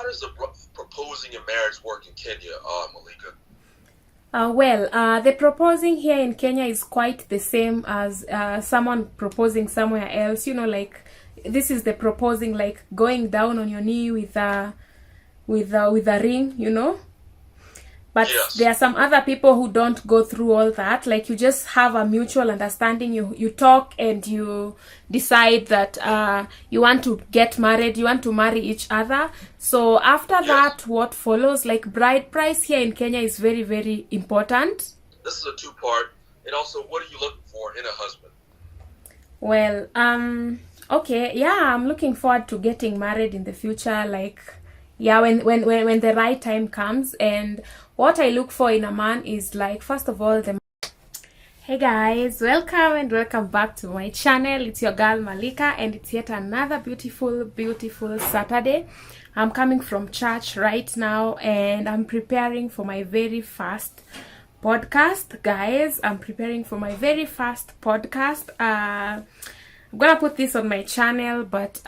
does the proposing in marriage work in Kenya, Malika? The proposing here in Kenya is quite the same as someone proposing somewhere else. You know, like this is the proposing, like going down on your knee with a ring. You know. But Yes. There are some other people who don't go through all that. Like you just have a mutual understanding. You talk and you decide that you want to get married. You want to marry each other. So after that, what follows? Like bride price here in Kenya is very, very important. This is a two-part. And also, what are you looking for in a husband? Well, okay, yeah, I'm looking forward to getting married in the future. Like, yeah, when the right time comes. And what I look for in a man is, like, first of all, Hey guys, welcome back to my channel. It's your girl Malika, and it's yet another beautiful Saturday. I'm coming from church right now, and I'm preparing for my very first podcast, guys. I'm gonna put this on my channel, but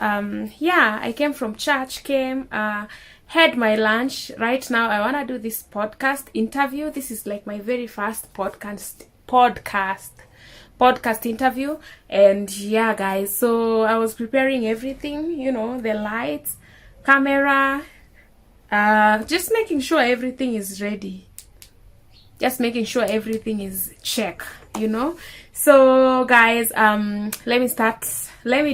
yeah, I came from church, had my lunch. Right now I want to do this podcast interview. This is like my very first podcast interview. And yeah, guys, so I was preparing everything, you know, the lights, camera, just making sure everything is ready, just making sure everything is check, you know. So guys, let me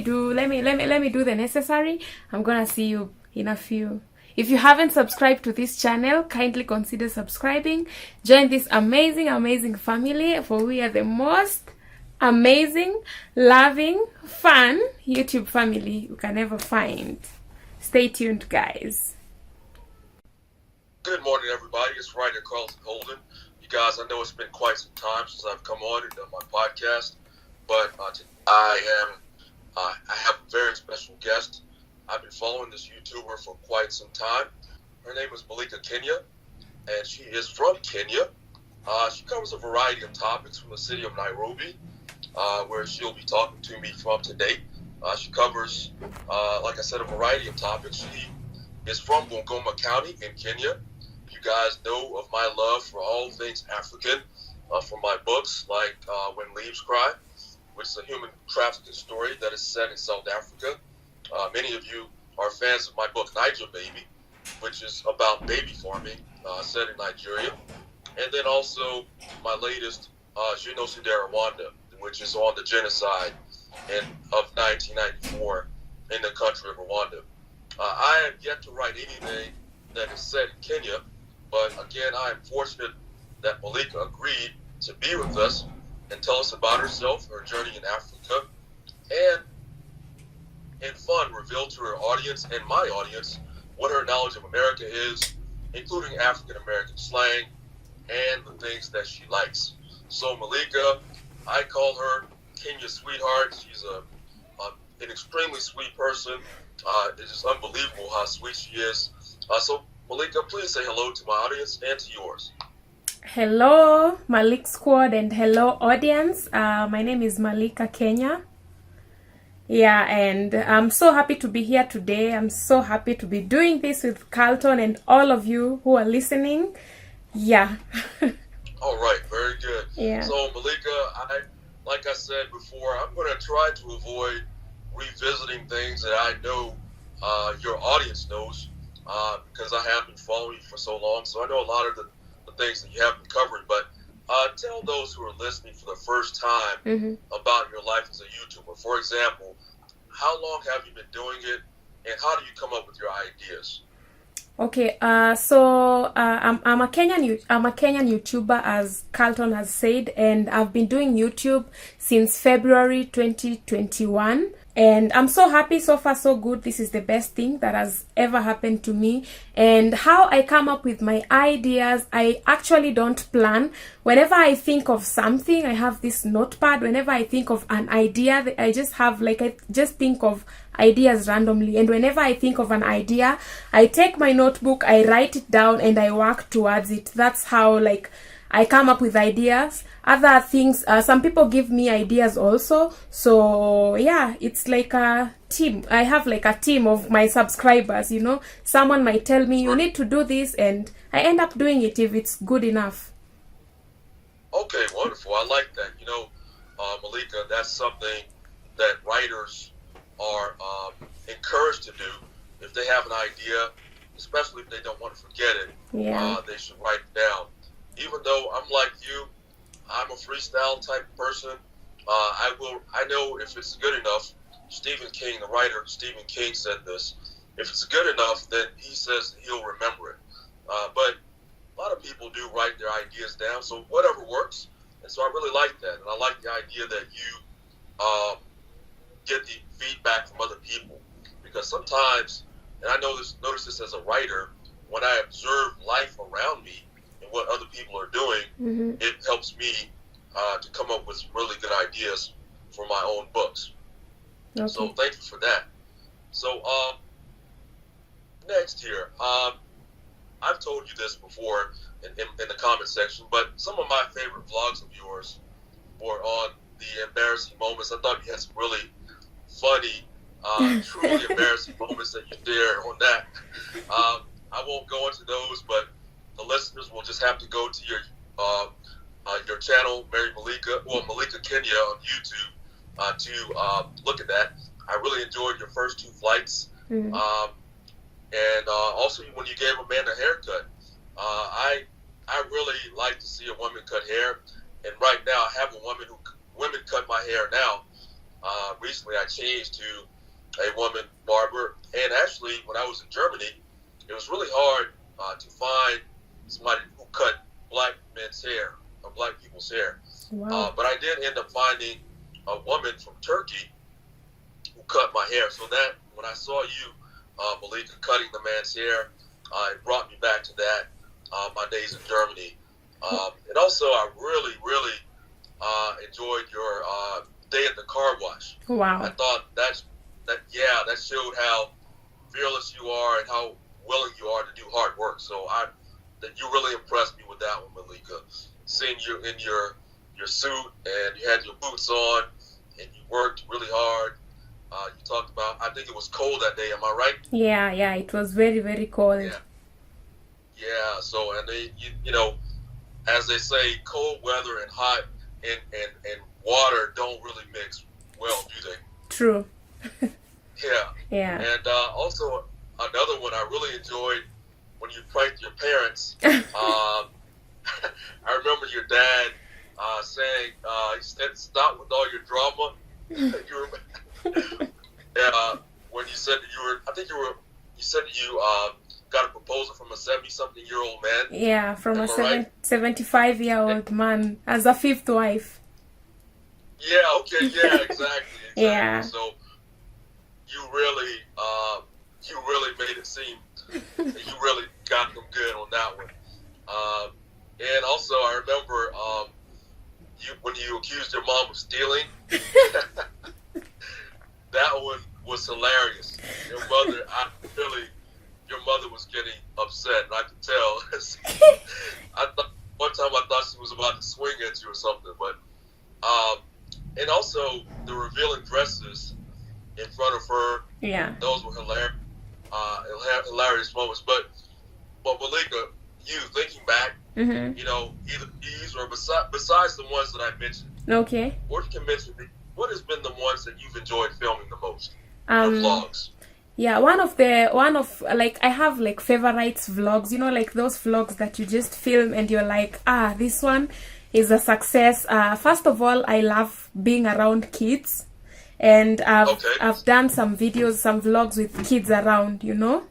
do the necessary. I'm gonna see you in a few. If you haven't subscribed to this channel, kindly consider subscribing. Join this amazing family, for we are the most amazing, loving, fun YouTube family you can ever find. Stay tuned, guys. Good morning, everybody. It's writer Carlton Holden. You guys, I know it's been quite some time since I've come on and done my podcast, but I have a very special guest. I've been following this YouTuber for quite some time. Her name is Malika Kenya, and she is from Kenya. She covers a variety of topics from the city of Nairobi, where she'll be talking to me from today. She covers, like I said, a variety of topics. She is from Bungoma County in Kenya. You guys know of my love for all things African, from my books like When Leaves Cry, which is a human trafficking story that is set in South Africa. Many of you are fans of my book, Niger Baby, which is about baby farming, set in Nigeria. And then also my latest, Genocide Rwanda, which is on the genocide of 1994 in the country of Rwanda. I have yet to write anything that is set in Kenya, but again, I am fortunate that Malika agreed to be with us and tell us about herself, her journey in Africa, and in fun, reveal to her audience and my audience what her knowledge of America is, including African American slang and the things that she likes. So Malika, I call her Kenya's sweetheart. She's an extremely sweet person. It's just unbelievable how sweet she is. So Malika, please say hello to my audience and to yours. Hello, MALIKSQUAD, and hello, audience. My name is Malika Kenya. Yeah, and I'm so happy to be here today. I'm so happy to be doing this with Carlton and all of you who are listening. Yeah. All right, very good. Yeah. So Malika, like I said before, I'm going to try to avoid revisiting things that I know your audience knows, because I have been following you for so long. So I know a lot of the things that you have been covering, but tell those who are listening for the first time about your life as a YouTuber. For example, how long have you been doing it, and how do you come up with your ideas? Okay, so I'm a Kenyan YouTuber, as Carlton has said, and I've been doing YouTube since February 2021. And I'm so happy. So far so good. This is the best thing that has ever happened to me. And how I come up with my ideas, I actually don't plan. Whenever I think of something, I have this notepad. Whenever I think of an idea, I just think of ideas randomly. And whenever I think of an idea, I take my notebook, I write it down, and I work towards it. That's how I come up with ideas. Other things, some people give me ideas also. So yeah, it's like a team. I have like a team of my subscribers, you know. Someone might tell me, you need to do this, and I end up doing it if it's good enough. Okay, wonderful. I like that. You know, Malika, that's something that writers are encouraged to do. If they have an idea, especially if they don't want to forget it, they should write it down. Even though I'm like you, I'm a freestyle type person. I know if it's good enough. Stephen King, the writer Stephen King, said this. If it's good enough, then he says he'll remember it. But a lot of people do write their ideas down, so whatever works. And so I really like that, and I like the idea that you get the feedback from other people, because sometimes, and I notice this as a writer, when I observe life around me and what other people are doing, it helps me to come up with really good ideas for my own books. Okay. So thank you for that. So next here, I've told you this before in the comment section, but some of my favorite vlogs of yours were on the embarrassing moments. I thought you had some really funny, truly embarrassing moments that you shared on that. I won't go into those, but the listeners will just have to go to your channel, Malika Kenya on YouTube, to look at that. I really enjoyed your first two flights. And also when you gave a man a haircut. I really like to see a woman cut hair, and right now I have women cut my hair now. Recently I changed to a woman barber, and actually when I was in Germany, it was really hard to find somebody who cut black men's hair or black people's hair. Wow. But I did end up finding a woman from Turkey who cut my hair. So that when I saw you, Malika, cutting the man's hair, it brought me back to that, my days in Germany. And also I really, really enjoyed your day at the car wash. Wow. I thought that showed how fearless you are and how willing you are to do hard work. So that you really impressed me with that one, Malika. Seeing you in your suit and you had your boots on and you worked really hard. You talked about, I think it was cold that day, am I right? Yeah, it was very, very cold. Yeah, so, and they, you know, as they say, cold weather and hot and water don't really mix well, do they? True. Yeah. And also, another one I really enjoyed when you pranked your parents. I remember your dad saying, he said, stop with all your drama. You remember? When you said that you said you got a proposal from a 70-something-year-old man. Yeah, from a 75-year-old man as a fifth wife. Yeah, okay, yeah, exactly. Yeah. So you really made it seem that you really got them good on that one. And also I remember when you accused your mom of stealing. That one was hilarious. Your mother was getting upset, and I could tell. One time I thought she was about to swing at you or something, but and also the revealing dresses in front of her. Yeah, those were hilarious moments. But Malika, you thinking back, you know, either these or besides the ones that I mentioned. Okay. Or you can mention what has been the ones that you've enjoyed filming the most? The vlogs. Yeah, one of like, I have like favorites vlogs, you know, like those vlogs that you just film and you're like, this one is a success. First of all, I love being around kids, and I've done some videos, some vlogs with kids around, you know.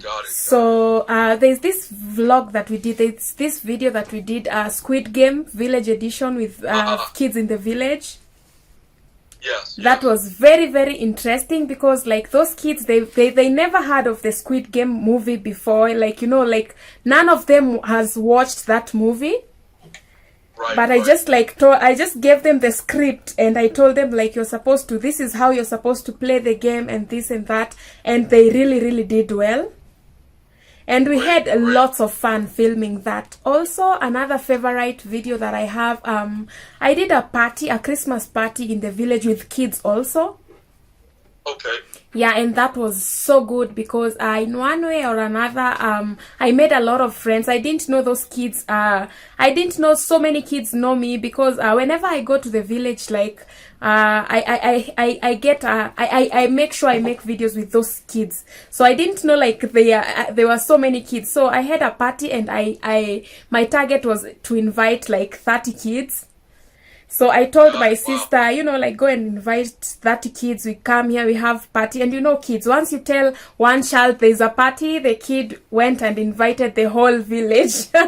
Got it. So there's this vlog that we did. It's this video that we did, Squid Game Village Edition with kids in the village. Yes. That was very, very interesting because like those kids, they never heard of the Squid Game movie before. Like, you know, like none of them has watched that movie. Right, but I just gave them the script and I told them like, this is how you're supposed to play the game and this and that. And they really, really did well. And we had lots of fun filming that. Also, another favorite video that I have, I did a Christmas party in the village with kids also. Okay. Yeah, and that was so good because in one way or another, I made a lot of friends. I didn't know those kids. I didn't know so many kids know me because whenever I go to the village, like I make sure I make videos with those kids. So I didn't know like there were so many kids. So I had a party and my target was to invite like 30 kids. So I told my sister, you know, like, go and invite 30 kids. We come here, we have party. And you know, kids, once you tell one child there's a party, the kid went and invited the whole village. So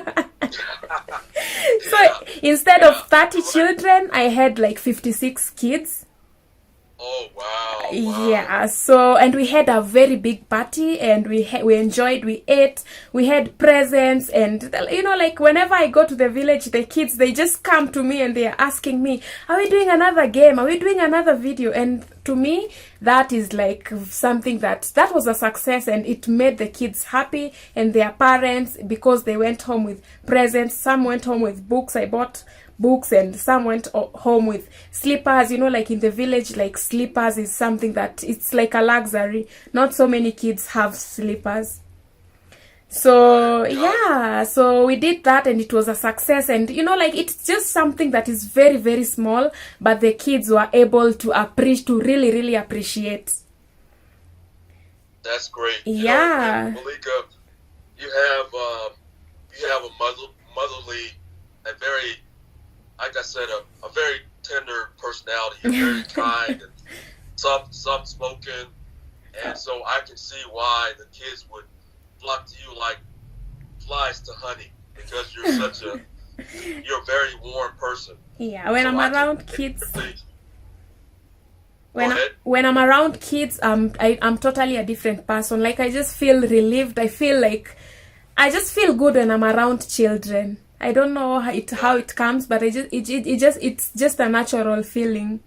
instead of 30 children, I had like 56 kids. Oh, wow. Yeah, so, and we had a very big party, and we enjoyed, we ate, we had presents, and, you know, like, whenever I go to the village, the kids, they just come to me and they're asking me, are we doing another game? Are we doing another video? And to me, that is like something that was a success, and it made the kids happy and their parents, because they went home with presents. Some went home with books. I bought books, and some went home with slippers. You know, like in the village, like slippers is something that it's like a luxury. Not so many kids have slippers. So yeah, so we did that, and it was a success. And you know, like, it's just something that is very, very small, but the kids were able to really, really appreciate. That's great. Yeah. You know, Malika, you have a motherly, a very, like I said, a very tender personality. You're very kind and soft-spoken, and so I can see why the kids would flock to you like flies to honey, because you're a very warm person. Yeah, when I'm around kids. When I'm around kids, I'm totally a different person. Like, I just feel relieved. I just feel good when I'm around children. I don't know how it comes, but it's just a natural feeling.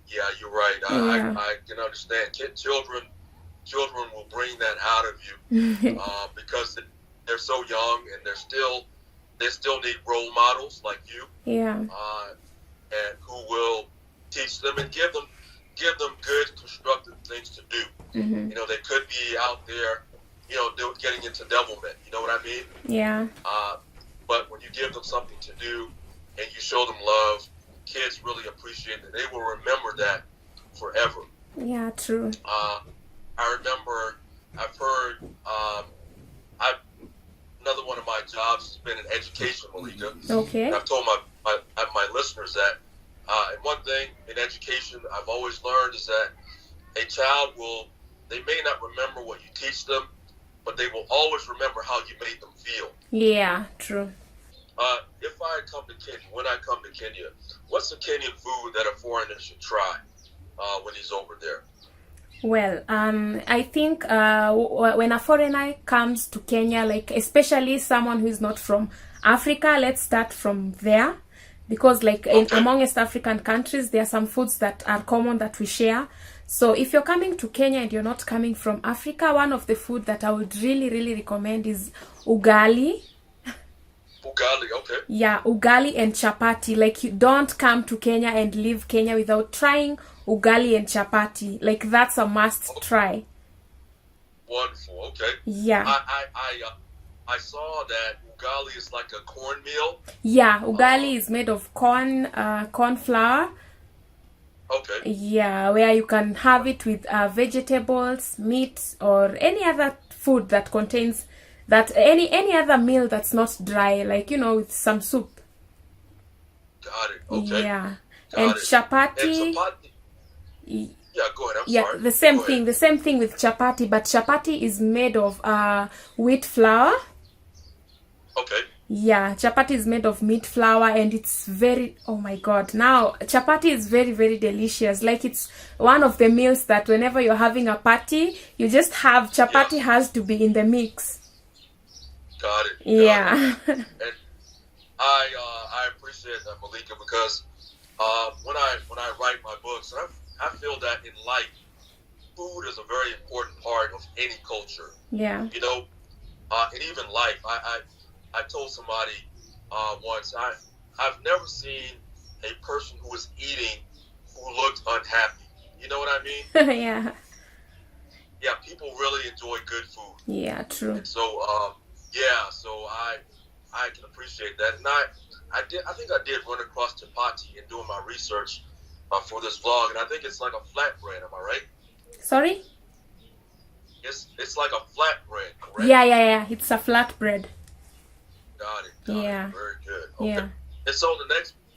Yeah, you're right. I can understand. Children will bring that out of you because they're so young, and they still need role models like you. Yeah. And who will teach them and give them good, constructive things to do. Mm-hmm. You know, they could be out there, you know, getting into devilment. You know what I mean? Yeah. But when you give them something to do and you show them love, kids really appreciate it. They will remember that forever. Yeah, true. I remember, I've heard, another one of my jobs has been in education, Malika. Okay. And I've told my listeners that, and one thing in education I've always learned is that a child they may not remember what you teach them, but they will always remember how you made them feel. Yeah, true. When I come to Kenya, what's the Kenyan food that a foreigner should try when he's over there? Well, I think when a foreigner comes to Kenya, like especially someone who is not from Africa, let's start from there. Because like among East African countries, there are some foods that are common that we share. So if you're coming to Kenya and you're not coming from Africa, one of the food that I would really, really recommend is ugali. Ugali, okay. Yeah, ugali and chapati. Like, you don't come to Kenya and leave Kenya without trying ugali and chapati. Like, that's a must try. Wonderful, okay. Yeah. I saw that ugali is like a cornmeal. Yeah, ugali is made of corn flour. Okay. Yeah, where you can have it with vegetables, meat, or any other food that contains that any other meal that's not dry, like, you know, with some soup. Got it. Okay. Yeah. And chapati. Yeah, go ahead. I'm sorry. The same thing. The same thing with chapati, but chapati is made of wheat flour. Okay. Yeah, chapati is made of meat flour, and it's very, oh my god, now chapati is very, very delicious. Like, it's one of the meals that whenever you're having a party, you just have chapati. Has to be in the mix. Got it. Yeah. And I appreciate that, Malika, because when I write my books, I feel that in life, food is a very important part of any culture. Yeah. You know, and even life. I told somebody once, I've never seen a person who was eating who looked unhappy. You know what I mean? Yeah. Yeah, people really enjoy good food. Yeah, true. And so, so I can appreciate that. And I think I did run across chapati in doing my research for this vlog, and I think it's like a flatbread. Am I right? Sorry? It's like a flatbread, correct? Yeah. It's a flatbread. Got it. Yeah. Very good. Okay. Yeah. And so the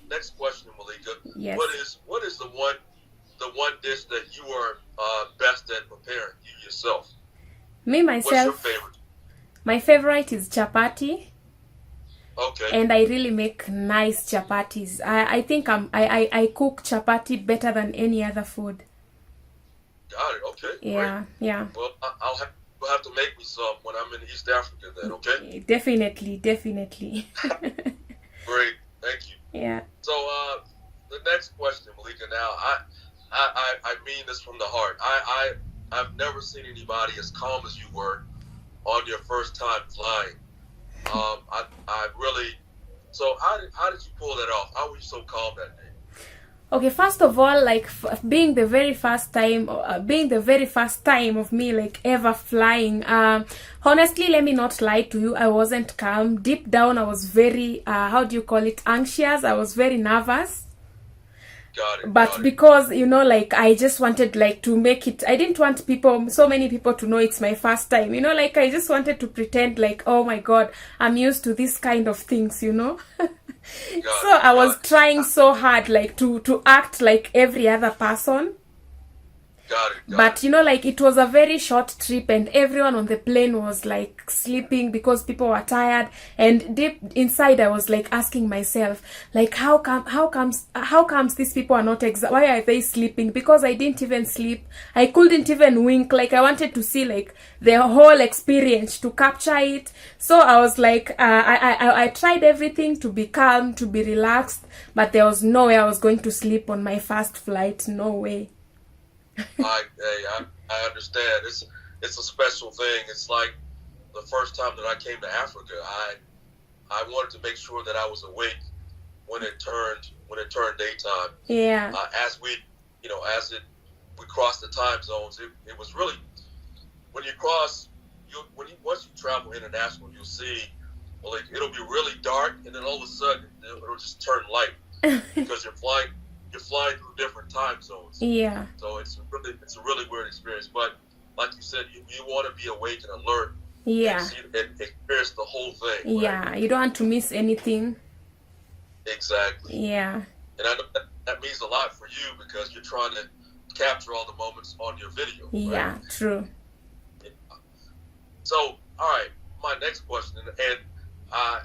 next question, Malika. Yes. What is the one dish that you are best at preparing, you yourself? Me myself. What's your favorite? My favorite is chapati. Okay. And I really make nice chapatis. I think I cook chapati better than any other food. Got it. Okay. Yeah. Great. Yeah. Well, you'll have to make me some when I'm in East Africa then, okay? Definitely. Great. Thank you. Yeah. So the next question, Malika, now I mean this from the heart. I've never seen anybody as calm as you were on your first time flying. I really. So how did you pull that off? How were you so calm that day? Okay, first of all, like being the very first time of me like ever flying. Honestly, let me not lie to you. I wasn't calm. Deep down, I was very anxious. I was very nervous. Got it. But because, like I just wanted like to make it, I didn't want so many people to know it's my first time, like I just wanted to pretend like, oh my God, I'm used to this kind of things, So I was trying so hard like to act like every other person. But like it was a very short trip and everyone on the plane was like sleeping because people were tired, and deep inside I was like asking myself like how comes these people are not why are they sleeping? Because I didn't even sleep. I couldn't even wink. Like I wanted to see like the whole experience, to capture it. So I was like I tried everything to be calm, to be relaxed, but there was no way I was going to sleep on my first flight. No way. I understand. It's a special thing. It's like the first time that I came to Africa. I wanted to make sure that I was awake when it turned daytime. Yeah. As we crossed the time zones, it was really, when you cross, once you travel international, you'll see, well, it'll be really dark, and then all of a sudden it'll just turn light because you're flying through different time zones. Yeah. So it's a really weird experience. But like you said, you want to be awake and alert. Yeah. And experience the whole thing. Right? Yeah. You don't want to miss anything. Exactly. Yeah. And I know that means a lot for you because you're trying to capture all the moments on your video. Yeah. Right? True. Yeah. So, all right, my next question, and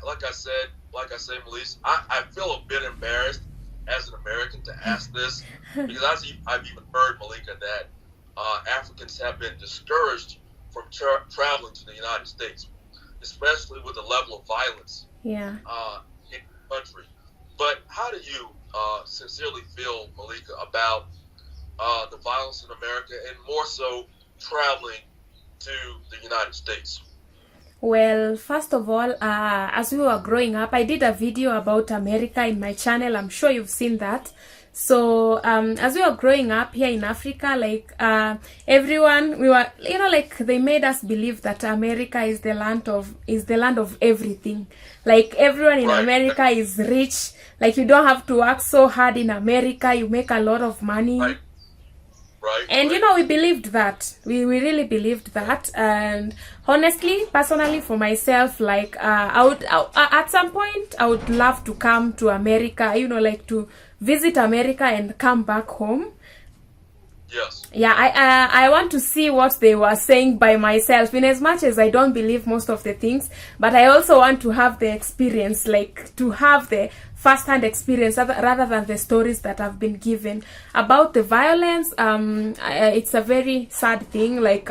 like I said, Melise, I feel a bit embarrassed as an American to ask this, because I've even heard, Malika, that Africans have been discouraged from traveling to the United States, especially with the level of violence in the country. But how do you sincerely feel, Malika, about the violence in America, and more so traveling to the United States? Well, first of all, as we were growing up, I did a video about America in my channel. I'm sure you've seen that. So, as we were growing up here in Africa, like, everyone, we were, like, they made us believe that America is the land of everything. Like, everyone in America is rich. Like, you don't have to work so hard in America. You make a lot of money. And we believed that. We really believed that. And honestly, personally, for myself, like at some point I would love to come to America, like to visit America and come back home. Yes. Yeah, I want to see what they were saying by myself, in as much as I don't believe most of the things, but I also want to have the experience, like to have the first-hand experience rather than the stories that have been given about the violence. It's a very sad thing. Like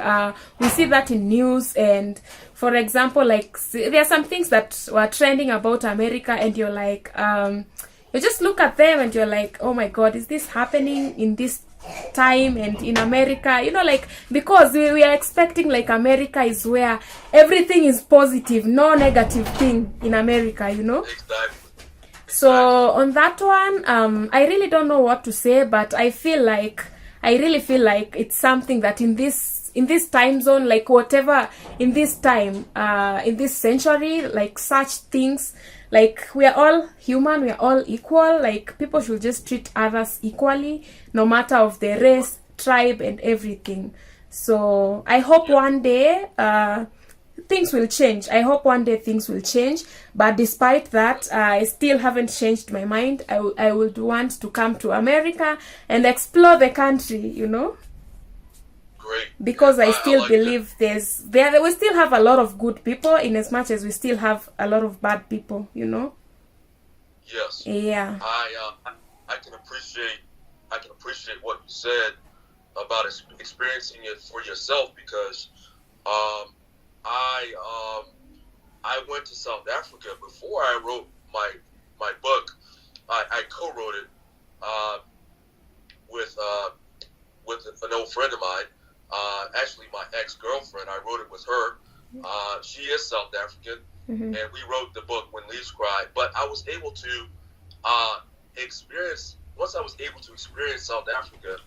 we see that in news, and for example, like there are some things that were trending about America, and you're like, you just look at them and you're like, oh my God, is this happening in this time. And in America, you know, like, because we are expecting like America is where everything is positive, no negative thing in America, you know. Exactly. So on that one, I really don't know what to say, but I really feel like it's something that in this time zone, like whatever in this time, in this century, like such things, like we are all human, we are all equal, like people should just treat others equally, no matter of the race, tribe, and everything. So I hope one day things will change. I hope one day things will change. But despite that, I still haven't changed my mind. I would want to come to America and explore the country, you know. Great. Because I still like believe we still have a lot of good people, in as much as we still have a lot of bad people, you know. Yes. Yeah. I can appreciate what you said about experiencing it for yourself, because I went to South Africa before I wrote my book. I co-wrote it with an old friend of mine. Actually, my ex-girlfriend. I wrote it with her. She is South African, and we wrote the book MALIKSQUAD. But I was able to once I was able to experience South Africa,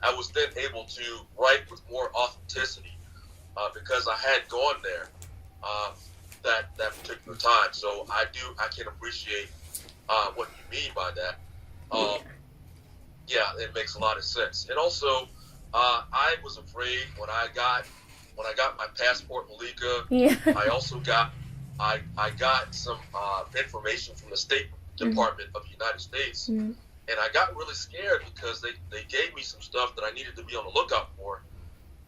I was then able to write with more authenticity, because I had gone there that particular time. So I can appreciate what you mean by that. Yeah, it makes a lot of sense. And also, I was afraid when I got my passport, Malika. Yeah. I got some information from the State Department of the United States, and I got really scared because they gave me some stuff that I needed to be on the lookout for.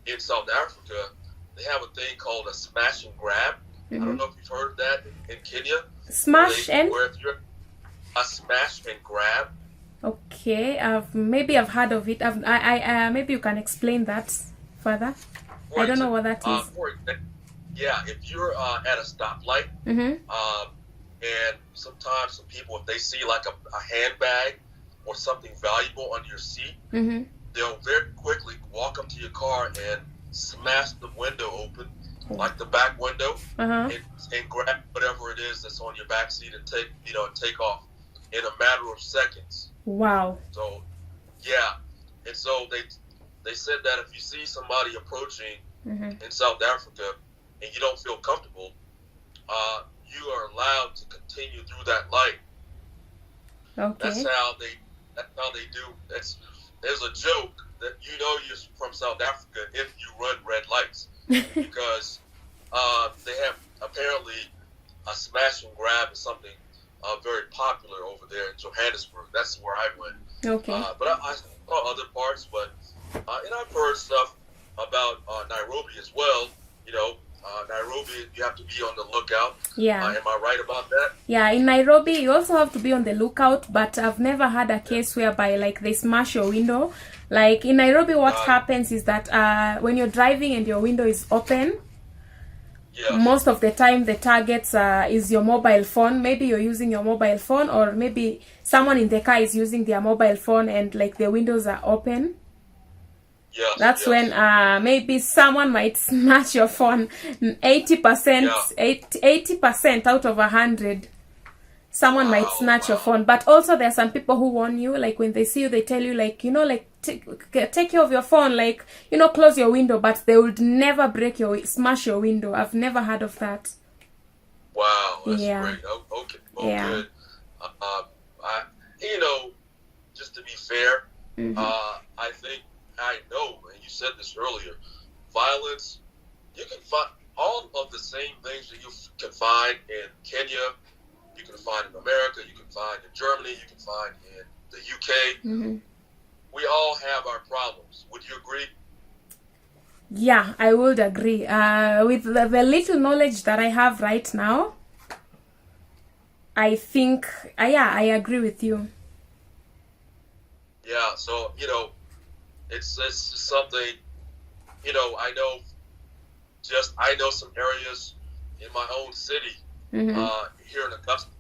In South Africa, they have a thing called a smash and grab. I don't know if you've heard of that in Kenya. Smash and? Where if you're a smash and grab. Okay, maybe I've heard of it. Maybe you can explain that further. I don't know what that is. Yeah, if you're at a stoplight, and sometimes some people, if they see like a handbag or something valuable under your seat, they'll very quickly walk up to your car and smash the window open, like the back window, and grab whatever it is that's on your back seat and take off in a matter of seconds. Wow. So, yeah, and so they said that if you see somebody approaching in South Africa and you don't feel comfortable, you are allowed to continue through that light. Okay. That's how they do. There's a joke that you're from South Africa if you run red lights, because they have apparently a smash and grab is something very popular over there in Johannesburg. That's where I went. Okay. But I saw other parts, and I've heard stuff about Nairobi as well. Nairobi, you have to be on the lookout. Yeah. Am I right about that? Yeah, in Nairobi, you also have to be on the lookout, but I've never had a case whereby, like, they smash your window. Like, in Nairobi, what happens is that when you're driving and your window is open, most of the time the targets is your mobile phone. Maybe you're using your mobile phone, or maybe someone in the car is using their mobile phone and, like, the windows are open. That's when maybe someone might snatch your phone. 80% out of 100, someone might snatch your phone. But also there are some people who warn you, like when they see you, they tell you, like, take care of your phone, like, close your window, but they would never smash your window. I've never heard of that. Wow, that's great. Okay, good. Just to be fair, I think I know, and you said this earlier, violence, you can find all of the same things that you can find in Kenya, you can find in America, you can find in Germany, you can find in the UK. We all have our problems. Would you agree? Yeah, I would agree. With the little knowledge that I have right now, I think, I agree with you. Yeah, so, it's something, I know some areas in my own city, here in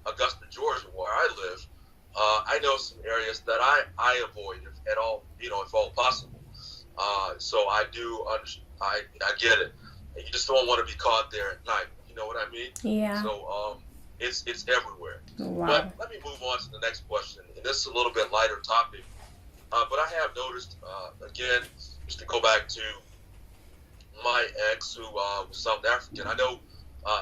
Augusta, Georgia, where I live, I know some areas that I avoid if at all, if all possible. So I do I get it. You just don't want to be caught there at night. You know what I mean? Yeah. So it's everywhere. Wow. But let me move on to the next question. And this is a little bit lighter topic. But I have noticed, again, just to go back to my ex who was South African. I know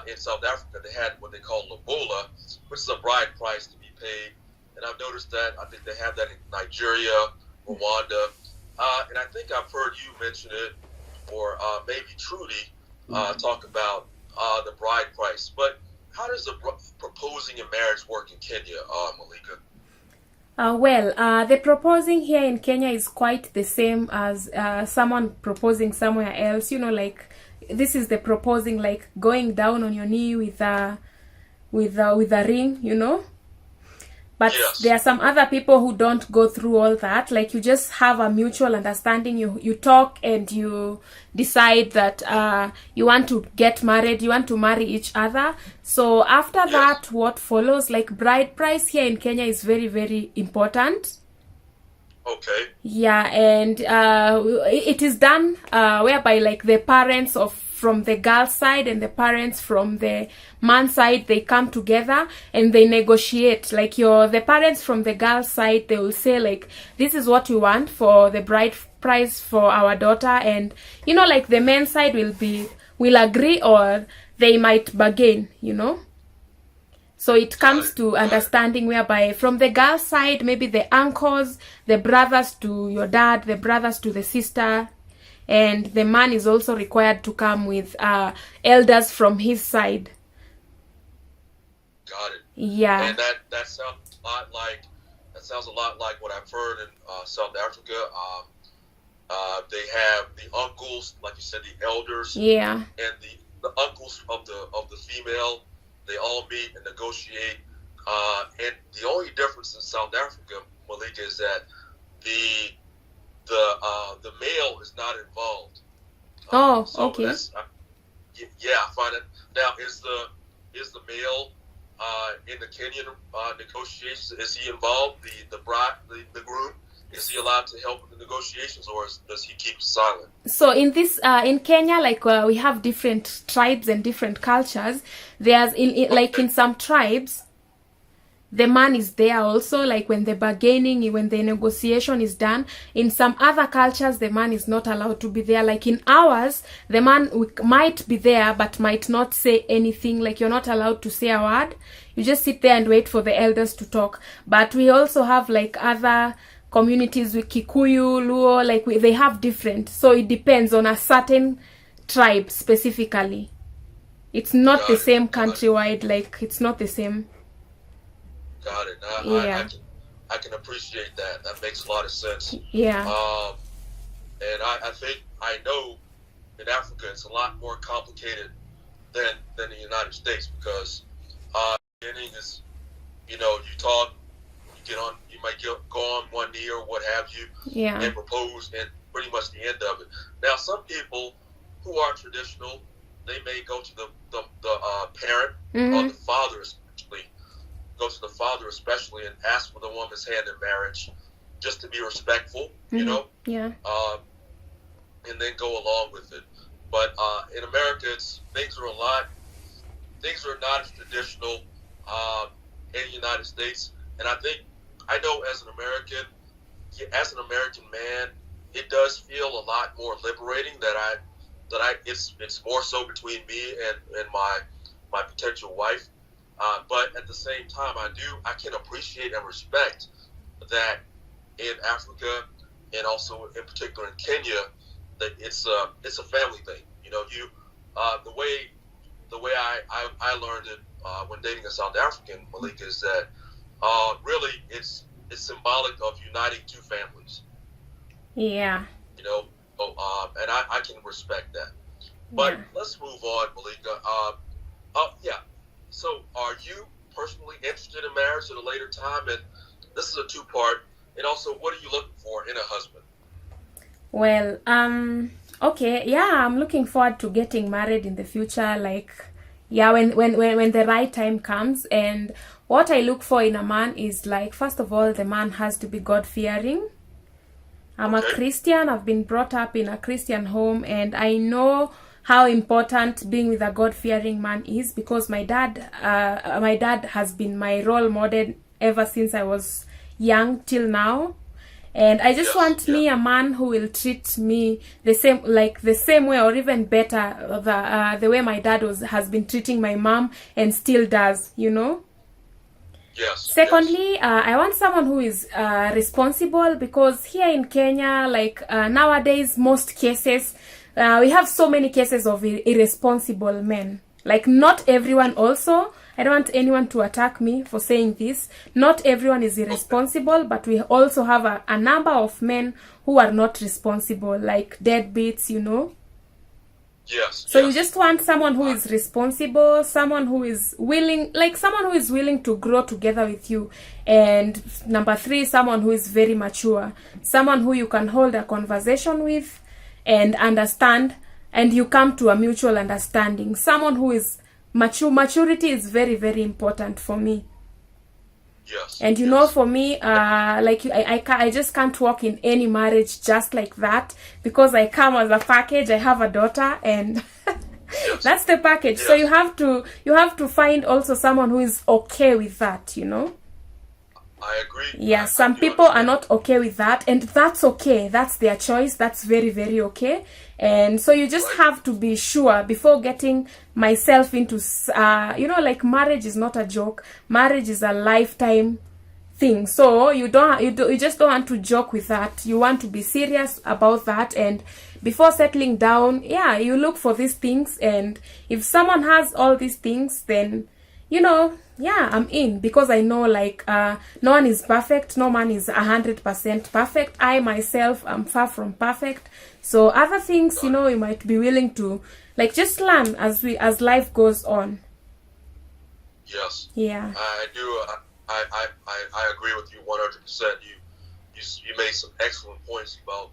in South Africa they had what they call lobola, which is a bride price to be paid. And I've noticed that. I think they have that in Nigeria, Rwanda. And I think I've heard you mention it, or maybe Trudy talk about the bride price. But how does the proposing in marriage work in Kenya, Malika? Well, the proposing here in Kenya is quite the same as someone proposing somewhere else. Like this is the proposing, like going down on your knee with a ring. But Yes. there are some other people who don't go through all that. Like you just have a mutual understanding. You talk and you decide that you want to get married. You want to marry each other. So after Yes. that, what follows? Like bride price here in Kenya is very, very important. Okay. Yeah, and it is done whereby like the parents from the girl side and the parents from the man side, they come together and they negotiate. Like the parents from the girl side, they will say like, this is what we want for the bride price for our daughter, and like the men's side will agree, or they might bargain. So it comes to understanding whereby from the girl side, maybe the uncles, the brothers to your dad, the brothers to the sister, and the man is also required to come with elders from his side. Got it. Yeah. And that sounds a lot like what I've heard in South Africa. They have the uncles, like you said, the elders. Yeah. And the uncles of the female. They all meet and negotiate. And the only difference in South Africa, Malika, is that the male is not involved. So okay. I find it. Now, is the male in the Kenyan negotiations? Is he involved? The bride, the groom, is he allowed to help with the negotiations, or does he keep silent? So in this in Kenya, like we have different tribes and different cultures. There's like in some tribes, the man is there also, like when the bargaining, when the negotiation is done. In some other cultures, the man is not allowed to be there. Like in ours, the man might be there but might not say anything. Like you're not allowed to say a word. You just sit there and wait for the elders to talk. But we also have like other communities with Kikuyu, Luo, like they have different. So it depends on a certain tribe specifically. It's not the same countrywide. Like it's not the same. Got it. I can appreciate that. That makes a lot of sense. Yeah. And I think I know in Africa it's a lot more complicated than the United States, because beginning is, you talk, you might go on one knee or what have you, Yeah. and propose, and pretty much the end of it. Now, some people who are traditional, they may go to the parent or the father, especially, and ask for the woman's hand in marriage, just to be respectful, Yeah. and then go along with it. But in America, things are not as traditional in the United States. And I know as an American man, it does feel a lot more liberating that it's more so between me and my potential wife. But at the same time, I can appreciate and respect that in Africa, and also in particular in Kenya, that it's a family thing. The way I learned it when dating a South African, Malika, is that really it's symbolic of uniting two families. Yeah. And I can respect that. But let's move on, Malika. Yeah. So, are you personally interested in marriage at a later time? And this is a two-part. And also, what are you looking for in a husband? Well, okay, yeah, I'm looking forward to getting married in the future. Like, yeah, when the right time comes. And what I look for in a man is, like, first of all, the man has to be God-fearing. I'm a Christian. I've been brought up in a Christian home, and I know how important being with a God-fearing man is, because my dad has been my role model ever since I was young till now. And I just want me a man who will treat me the same way, or even better, the way my dad has been treating my mom and still does, you know. Yes. Secondly, I want someone who is responsible, because here in Kenya, like, nowadays, most cases, we have so many cases of irresponsible men. Like, not everyone also. I don't want anyone to attack me for saying this. Not everyone is irresponsible, but we also have a number of men who are not responsible, like deadbeats, you know. Yes. So you just want someone who is responsible, someone who is willing to grow together with you. And number 3, someone who is very mature, someone who you can hold a conversation with and understand, and you come to a mutual understanding. Someone who is mature. Maturity is very, very important for me. Yes. And you know, for me, like, I just can't walk in any marriage just like that, because I come as a package. I have a daughter, and that's the package. So you have to find also someone who is okay with that, you know. I agree. Yeah, some people are not okay with that, and that's okay. That's their choice. That's very, very okay. And so you just have to be sure before getting myself into, you know, like, marriage is not a joke. Marriage is a lifetime thing. So you just don't want to joke with that. You want to be serious about that. And before settling down, yeah, you look for these things. And if someone has all these things, then, you know, yeah, I'm in, because I know, like, no one is perfect. No man is 100% perfect. I myself am far from perfect. So other things, you know, you might be willing to, like, just learn as life goes on. Yes. Yeah. I do. I agree with you 100%. You made some excellent points about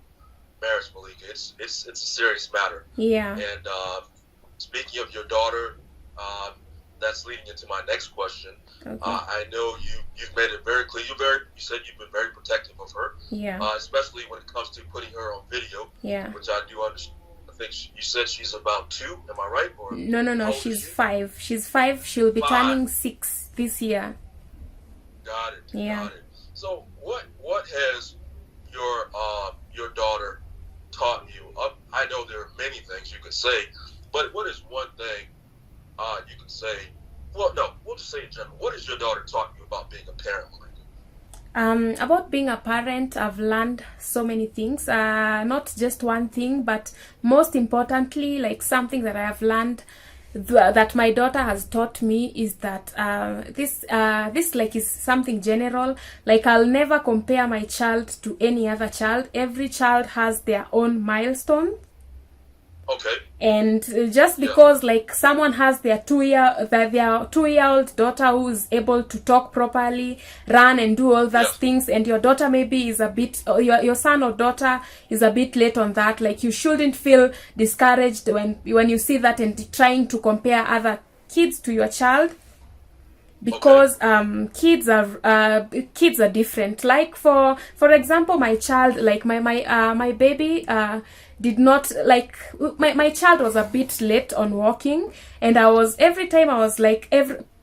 marriage, Malika. It's a serious matter. Yeah. And speaking of your daughter, that's leading into my next question. Okay. I know you've made it very clear. You said you've been very protective of her. Yeah. Especially when it comes to putting her on video. Yeah. Which I do understand. I think you said she's about 2. Am I right? Or no. She's 5. She's 5. She'll be turning 6 this year. Got it. Yeah. Got it. So what has your daughter taught you? I know there are many things you could say, but what is one thing you can say? Well, no, we'll just say in general. What has your daughter taught you about being a parent, Malika? About being a parent, I've learned so many things. Not just one thing, but most importantly, like, something that I have learned that my daughter has taught me is that this like is something general. Like, I'll never compare my child to any other child. Every child has their own milestone. Okay. And just because, like, someone has their 2-year-old daughter who is able to talk properly, run and do all those things, and your daughter maybe is a bit, your son or daughter is a bit late on that, like, you shouldn't feel discouraged when you see that and trying to compare other kids to your child. Because kids are different. Like, for example, my child, like, my baby did not, like, my child was a bit late on walking, and every time I was like,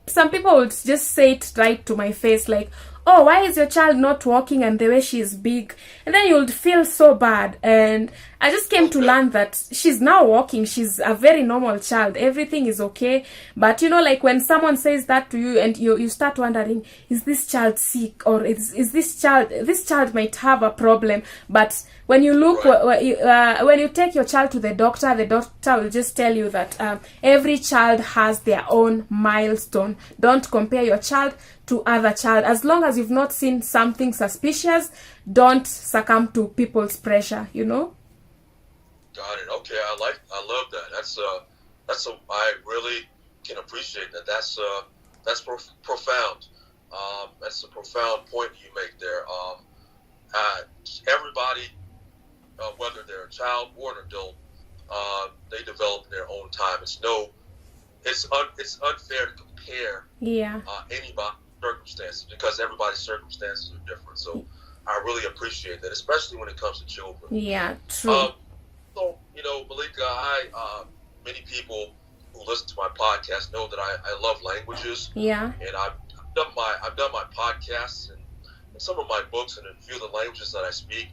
some people would just say it right to my face, like, oh, why is your child not walking and the way she is big? And then you'll feel so bad. And I just came to learn that she's now walking. She's a very normal child. Everything is okay. But, you know, like, when someone says that to you and you start wondering, is this child sick? Or is this child might have a problem. But when you look, when you take your child to the doctor will just tell you that every child has their own milestone. Don't compare your child to other child. As long as you've not seen something suspicious, don't succumb to people's pressure, you know. Got it. Okay, I love that. I really can appreciate that. That's profound. That's a profound point you make there. Everybody, whether they're a child or an adult, they develop in their own time. It's no it's unfair to compare anybody's circumstances because everybody's circumstances are different. So I really appreciate that, especially when it comes to children. Yeah, true. So Malika, many people who listen to my podcast know that I love languages. Yeah. And I've done my podcasts and some of my books and a few of the languages that I speak.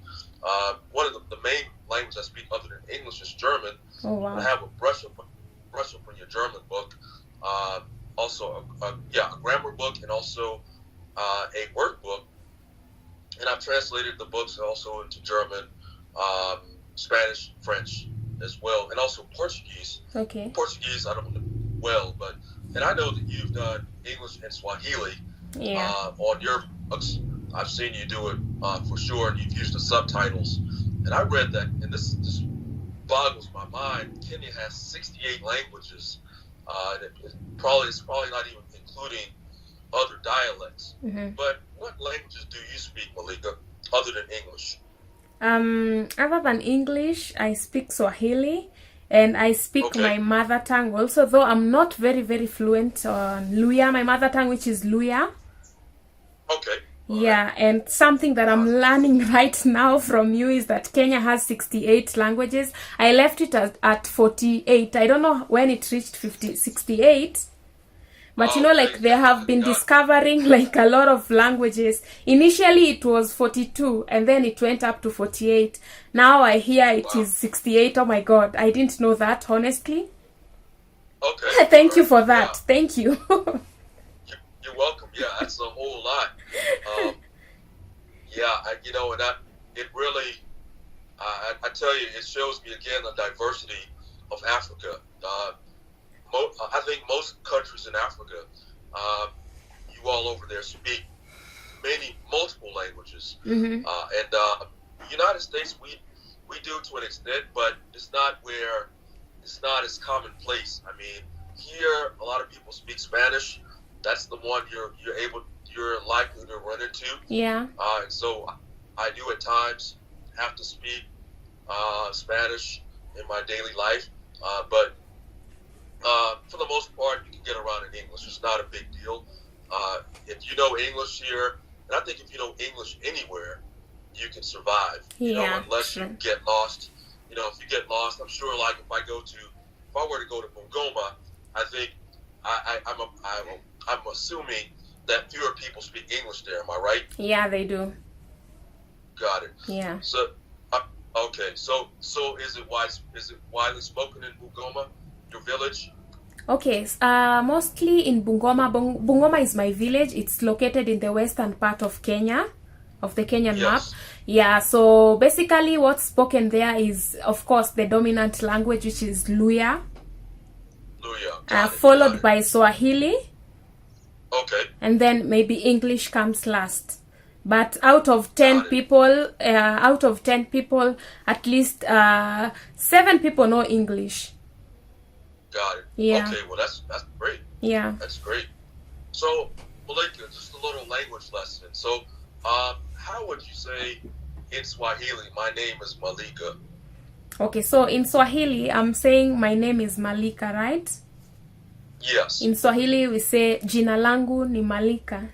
One of the main languages I speak other than English is German. Oh wow. I have a brush up on your German book. Also a grammar book and also a workbook. And I've translated the books also into German, Spanish, French as well, and also Portuguese. Okay. Portuguese I don't know well, and I know that you've done English and Swahili on your books. I've seen you do it for sure, and you've used the subtitles. And I read that, and this just boggles my mind. Kenya has 68 languages. It's probably not even including other dialects. Mm-hmm. But what languages do you speak, Malika, other than English? Other than English, I speak Swahili, and I speak my mother tongue also, though I'm not very, very fluent on Luya, my mother tongue, which is Luya. Okay. Yeah, and something that I'm learning right now from you is that Kenya has 68 languages. I left it at 48. I don't know when it reached 68. But they have been discovering like a lot of languages. Initially it was 42 and then it went up to 48. Now I hear it is 68. Oh my God. I didn't know that, honestly. Okay. Thank you for that. Yeah. Thank you. You're welcome. Yeah, that's a whole lot. It really, I tell you, it shows me again the diversity of Africa. I think most countries in Africa, you all over there speak multiple languages. Mm-hmm. The United States, we do to an extent, but it's not as commonplace. I mean, here a lot of people speak Spanish. That's the one you're likely to run into. Yeah. And so I do at times have to speak Spanish in my daily life, but for the most part, you can get around in English. It's not a big deal. If you know English here, and I think if you know English anywhere, you can survive. Unless you get lost. If you get lost, I'm sure. Like if I were to go to Bungoma, I think I'm assuming that fewer people speak English there. Am I right? Yeah, they do. Got it. Yeah. So, okay. So is it widely spoken in Bungoma, your village? Okay. Mostly in Bungoma. Bungoma is my village. It's located in the western part of Kenya, of the Kenyan map. Yeah. So basically, what's spoken there is, of course, the dominant language, which is Luya. Followed by Swahili. Okay. And then maybe English comes last. But out of 10 people, at least 7 people know English. Got it. Yeah. Okay, well that's great. Yeah. That's great. So, Malika, just a little language lesson. So, how would you say in Swahili, my name is Malika? Okay, so in Swahili, I'm saying my name is Malika, right? Yes. In Swahili, we say jina langu ni Malika.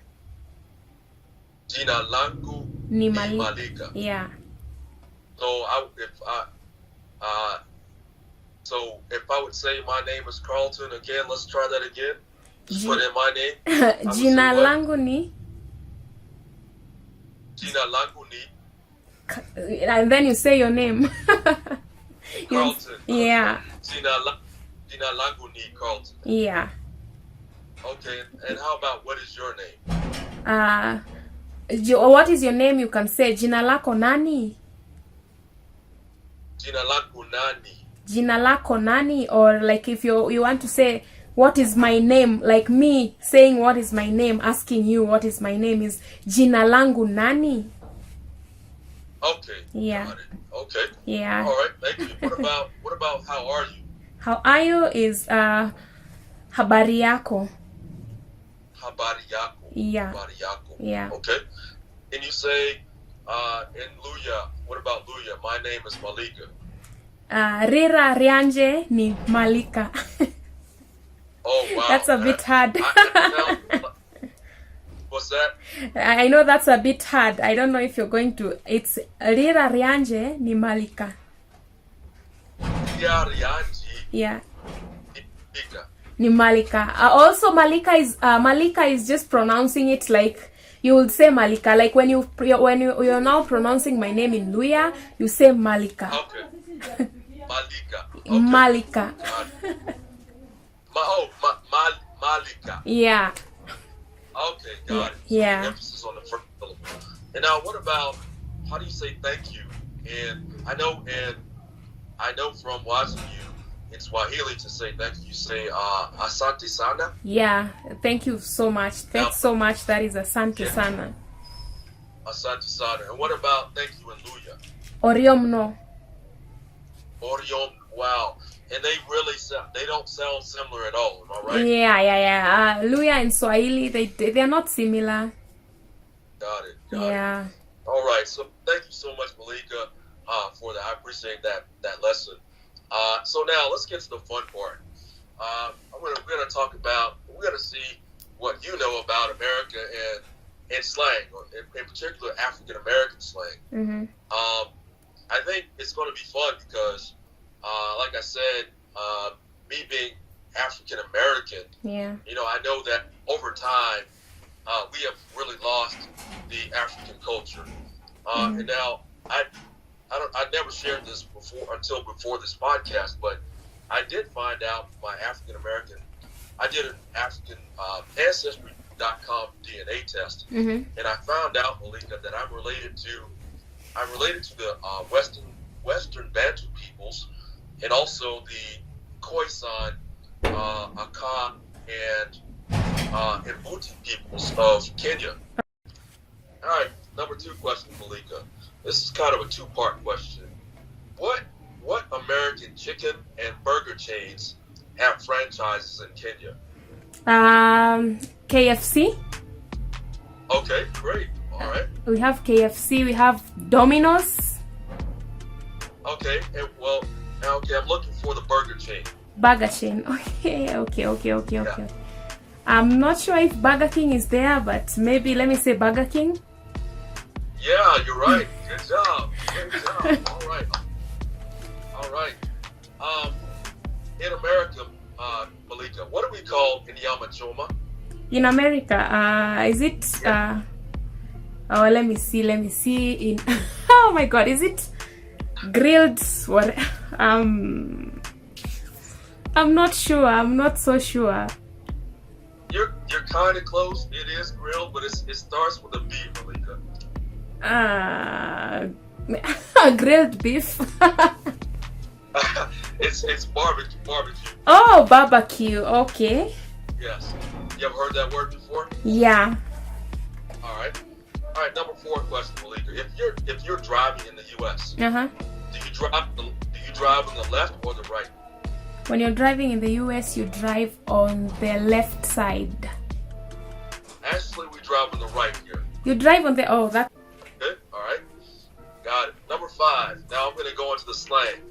Jina langu ni Malika. Yeah. So if I would say my name is Carlton again, let's try that again. Just put in my name. Jina langu ni. Jina langu ni. And then you say your name. Carlton. Yeah. Jina langu ni Carlton. Yeah. Okay, and how about what is your name? What is your name? You can say jina lako nani? Jina lako nani? Jina lako nani? Or like if you want to say what is my name, like me saying what is my name, asking you what is my name is jina langu nani? Okay. Yeah. Got it. Okay. Yeah. All right. Thank you. What about how are you? How are you is habari yako. Habari yako. Yeah. Habari yako. Yeah. Okay. Can you say in Luya? What about Luya? My name is Malika. Rira Rianje ni Malika. Wow. That's a bit hard. What's that? I know that's a bit hard. I don't know if you're going to. It's Rira Rianje ni Malika. Rira Rianje. Yeah. Malika. Ni Malika. Also, Malika is just pronouncing it like you would say Malika. Like when you're now pronouncing my name in Luya, you say Malika. Okay. Malika. Okay. Malika. Malika. Yeah. Okay, got it. Yeah. So emphasis on the first syllable. And now, what about how do you say thank you? And I know from watching you in Swahili to say thank you, you say asante sana. Yeah, thank you so much. Thanks so much. That is asante sana. Asante sana. And what about thank you in Luya? Oriomno. Oriom. Wow. And they don't sound similar at all. Am I right? Yeah. Luya and Swahili, they're not similar. Got it. Yeah. All right. So thank you so much, Malika, for that. I appreciate that lesson. So now let's get to the fun part. We're gonna talk about. We're gonna see what you know about America and slang, or in particular African American slang. Mm-hmm. I think it's going to be fun because, like I said, me being African American, yeah, I know that over time we have really lost the African culture. And now I never shared this until before this podcast, but I did find out my African American. I did an African Ancestry.com DNA test, and I found out, Malika, that I'm related to the Western Bantu peoples, and also the Khoisan, Akan, and Mbuti peoples of Kenya. All right, number 2 question, Malika. This is kind of a 2-part question. What American chicken and burger chains have franchises in Kenya? KFC. Okay, great. All right. We have KFC. We have Domino's. Okay, and I'm looking for the burger chain. Burger chain. Okay. I'm not sure if Burger King is there, but maybe let me say Burger King. Yeah, you're right. Good job. All right. In America, Malika, what do we call inyama choma? In America, is it? Let me see. In oh my God, is it grilled? What? I'm not sure. I'm not so sure. You're kind of close. It is grilled, but it starts with a B, Malika. Grilled beef. It's barbecue. Oh, barbecue. Okay. Yes. You ever heard that word before? Yeah. All right. Number 4 question, Malika. If you're driving in the U.S., do you drive on the left or the right? When you're driving in the U.S., you drive on the left side. Actually, we drive on the right here. You drive on the that. Good. All right. Got it. Number 5. Now I'm going to go into the slang.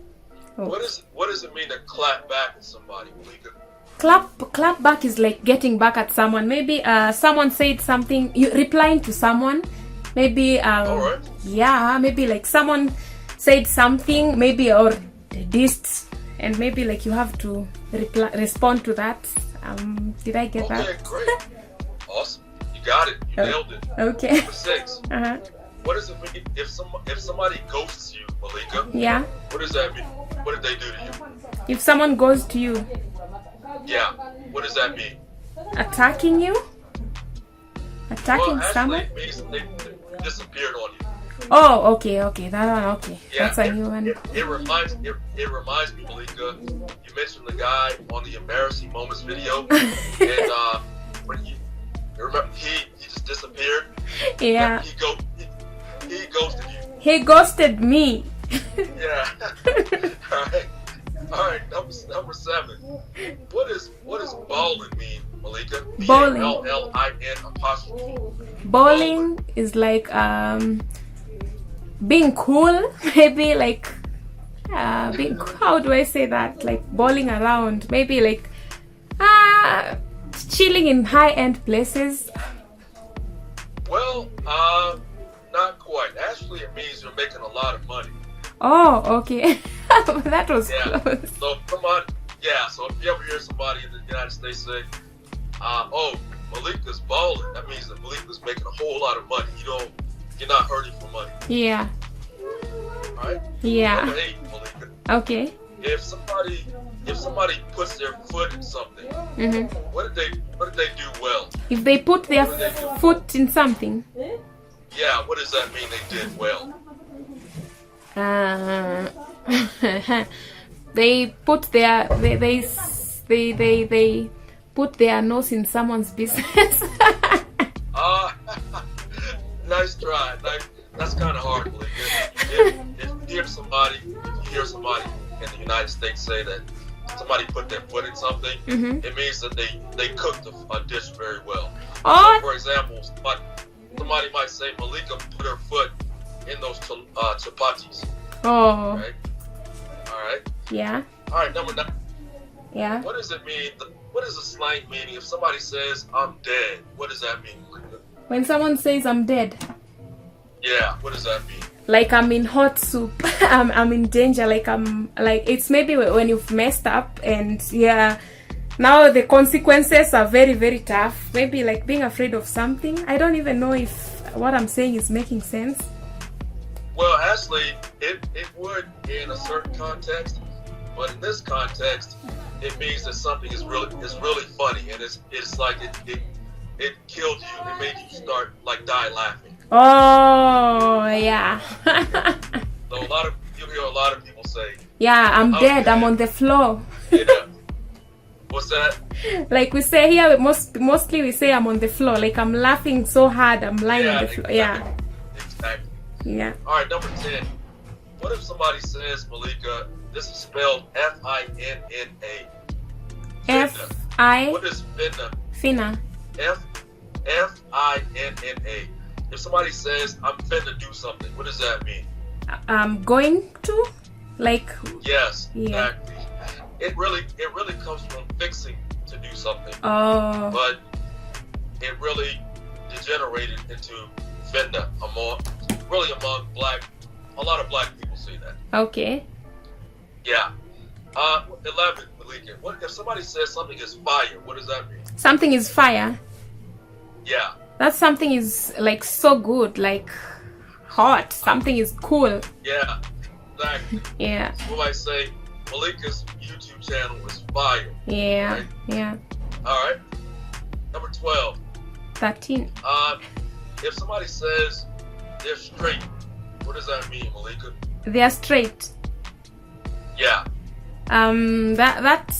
Oh. What does it mean to clap back at somebody, Malika? Clap back is like getting back at someone. Maybe someone said something, you replying to someone. Maybe all right. Yeah, maybe like someone said something, maybe or dissed, and maybe like you have to respond to that. Did I get that? Okay, great. Awesome. You got it. You nailed it. Okay. Number 6. What does it mean if somebody ghosts you, Malika? Yeah. What does that mean? What did they do to you? If someone goes to you. Yeah. What does that mean? Attacking you? Attacking someone? It means they disappeared on you. Oh, okay. That one, okay. Yeah, that's a new one. It reminds me, Malika. You mentioned the guy on the embarrassing moments video, and when he just disappeared. Yeah. He ghosted you. He ghosted me. Yeah. All right. Number 7. What does bowling mean, Malika? Bowling. BALLIN'. Bowling is like being cool. Maybe like being. How do I say that? Like bowling around. Maybe like chilling in high-end places? Well, not quite. Actually, it means you're making a lot of money. Oh, okay. That was close. So so if you ever hear somebody in the United States say, "Oh, Malika's balling," that means that Malika's making a whole lot of money. You're not hurting for money. Yeah. All right. Yeah. Number 8, Malika. Okay. If somebody puts their foot in something, what did they do well? If they put their foot in something. Yeah. What does that mean? They did well. They put their they put their nose in someone's business. Nice try. That's kind of hard, Malika. If you hear somebody in the United States say that somebody put their foot in something, it means that they cooked a dish very well. Oh. So, for example, somebody might say Malika put her foot in those chapatis. Oh. Right? All right. Yeah. All right. Number 9. Yeah. What does it mean? What is the slang meaning? If somebody says I'm dead, what does that mean, Malika? When someone says I'm dead. Yeah. What does that mean? Like I'm in hot soup. I'm in danger. Like it's maybe when you've messed up and now the consequences are very, very tough. Maybe like being afraid of something. I don't even know if what I'm saying is making sense. Well, actually, it would in a certain context, but in this context, it means that something is really funny, and it's like it killed you. It made you start die laughing. Oh yeah. So you hear a lot of people say, "Yeah, I'm dead. I'm on the floor." Yeah. What's that? Like we say here, mostly we say I'm on the floor. Like I'm laughing so hard, I'm lying on the floor. Exactly. Yeah. Exactly. Yeah. All right, number 10. What if somebody says, Malika, this is spelled F-I-N-N-A. F-I... What is finna? Finna. F-I-N-N-A. If somebody says, I'm finna do something, what does that mean? I'm going to? Like... Yes, yeah. exactly. It really comes from fixing to do something. Oh. But it really degenerated into finna among a lot of black people say that. Okay. Yeah. 11, Malika. What if somebody says something is fire? What does that mean? Something is fire. Yeah. That something is like so good, like hot. Something is cool. Yeah. Exactly. Yeah. So I say Malika's YouTube channel is fire. Yeah. Right? Yeah. All right. Number 12. 13. If somebody says they're straight, what does that mean, Malika? They are straight. Yeah. That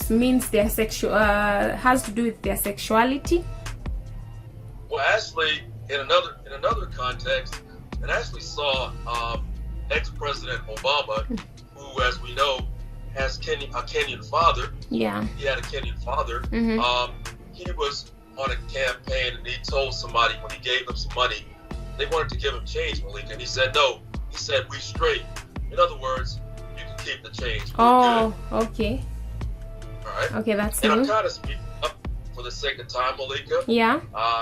means their sexual has to do with their sexuality. Well, actually, in another context, and actually saw ex-President Obama, who, as we know, has a Kenyan father. Yeah. He had a Kenyan father. Mm-hmm. He was on a campaign, and he told somebody when he gave them some money, they wanted to give him change, Malika, and he said no. He said, we straight. In other words, you can keep the change. Oh, okay. All right. Okay, that's and new. I'm kind of speeding up for the sake of time, Malika. Yeah.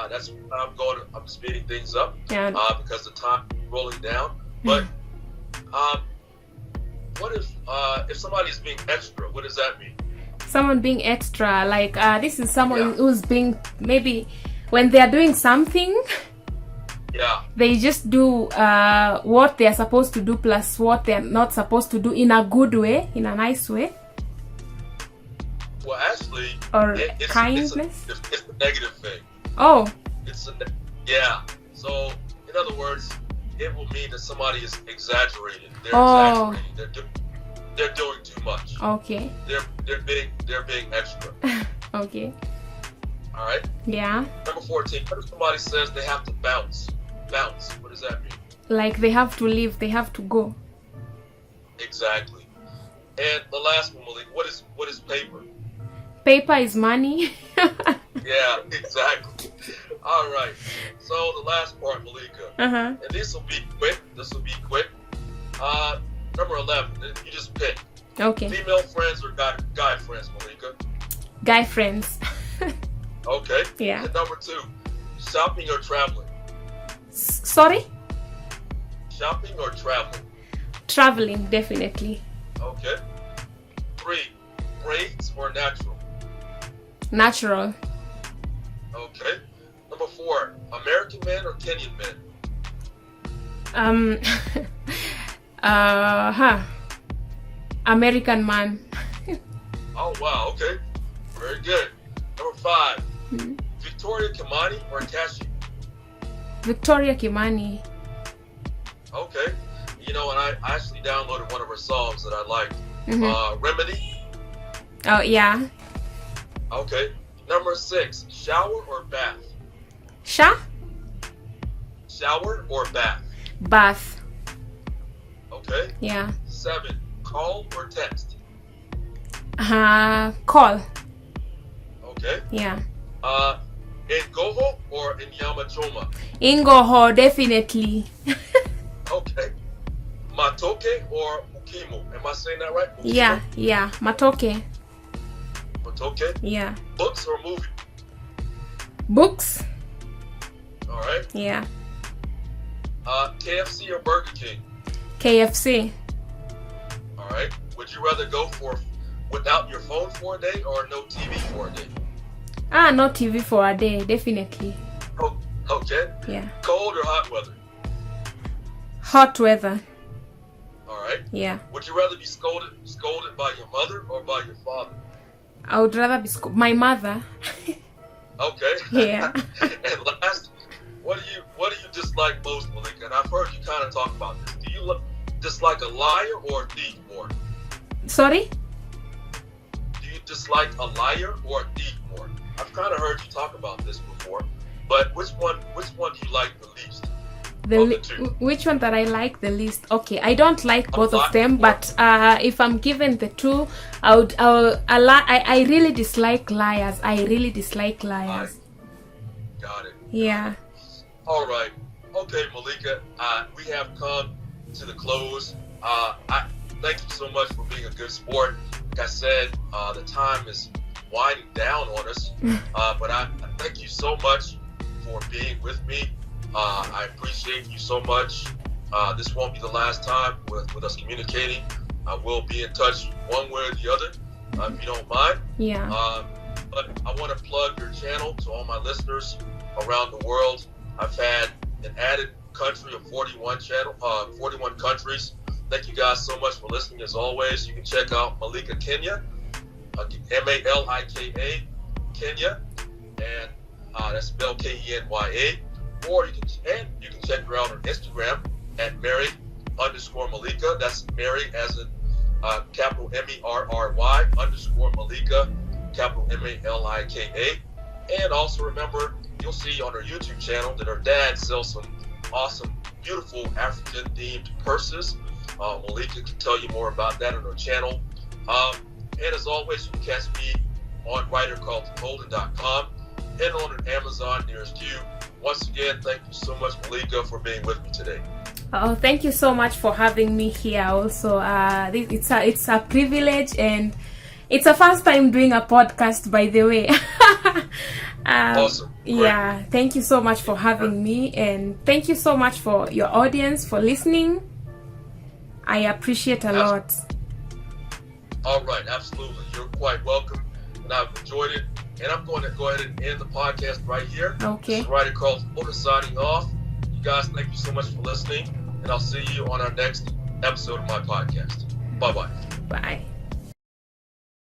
That's I'm speeding things up. Yeah. Because the time is rolling down. But what if somebody's being extra? What does that mean? Someone being extra, like this is someone who's being, maybe when they are doing something, they just do what they are supposed to do plus what they are not supposed to do in a good way, in a nice way. Well, actually, or it's kindness. It's a negative thing. Oh. So in other words, it will mean that somebody is exaggerated. They're exaggerating. They're doing too much. Okay. They're being extra. Okay. All right. Yeah. Number 14. What if somebody says they have to bounce? Bounce. What does that mean? Like they have to leave. They have to go. Exactly. And the last one, Malika. What is paper? Paper is money. Yeah. Exactly. All right. So the last part, Malika. And this will be quick. Number 11. You just pick. Okay. Female friends or guy friends, Malika? Guy friends. Okay. Yeah. And number 2, shopping or traveling? Sorry? Shopping or traveling? Traveling, definitely. Okay. 3, braids or natural? Natural. Okay. Number 4, American men or Kenyan men? American man. Oh, wow. Okay. Very good. Number 5, Victoria Kimani or Kashi? Victoria Kimani. Okay. You know, and I actually downloaded one of her songs that I liked. Remedy? Oh, yeah. Okay. Number 6, shower or bath? Shower or bath? Bath. Okay. Yeah. 7, call or text? Call. Okay. Yeah. Ngoho or Inyamachoma? Ingoho, definitely. Okay. Matoke or Mukimu? Am I saying that right? Mukimu? Yeah. Matoke. Matoke? Yeah. Books or movie? Books. All right. Yeah. KFC or Burger King? KFC. All right. Would you rather go for without your phone for a day or no TV for a day? No TV for a day, definitely. Oh, okay. Yeah. Cold or hot weather? Hot weather. All right. Yeah. Would you rather be scolded by your mother or by your father? I would rather be my mother. Okay. Yeah. And last, what do you dislike most, Malika? And I've heard you kind of talk about this. Do you dislike a liar or a thief more? Sorry? Do you dislike a liar or a thief more? I've kind of heard you talk about this before, but which one do you like the least? Which one that I like the least? Okay, I don't like both of them, but if I'm given the two, I really dislike liars. I really dislike liars. Got it. Yeah. All right. Okay, Malika, we have come to the close. I thank you so much for being a good sport. Like I said, the time is winding down on us, but I thank you so much for being with me. I appreciate you so much. This won't be the last time with us communicating. I will be in touch one way or the other, if you don't mind. Yeah. But I want to plug your channel to all my listeners around the world. I've had an added country of 41 countries. Thank you guys so much for listening. As always, you can check out Malika Kenya, Malika Kenya, and that's spelled Kenya. Or you can check her out on Instagram at Mary_Malika. That's Mary as in capital MERRY _Malika, capital MALIKA. And also remember, you'll see on her YouTube channel that her dad sells some awesome, beautiful African-themed purses. Malika can tell you more about that on her channel. And as always, you can catch me on writercarltonholden.com and on an Amazon nearest you. Once again, thank you so much, Malika, for being with me today. Oh, thank you so much for having me here. Also, it's a privilege, and it's a first time doing a podcast, by the way. Awesome. Great. Yeah, thank you so much for having me, and thank you so much for your audience for listening. I appreciate a lot. All right, absolutely. You're quite welcome, and I've enjoyed it. And I'm going to go ahead and end the podcast right here. Okay. This is Writer Carlton Holden signing off. You guys, thank you so much for listening, and I'll see you on our next episode of my podcast. Bye-bye. Bye.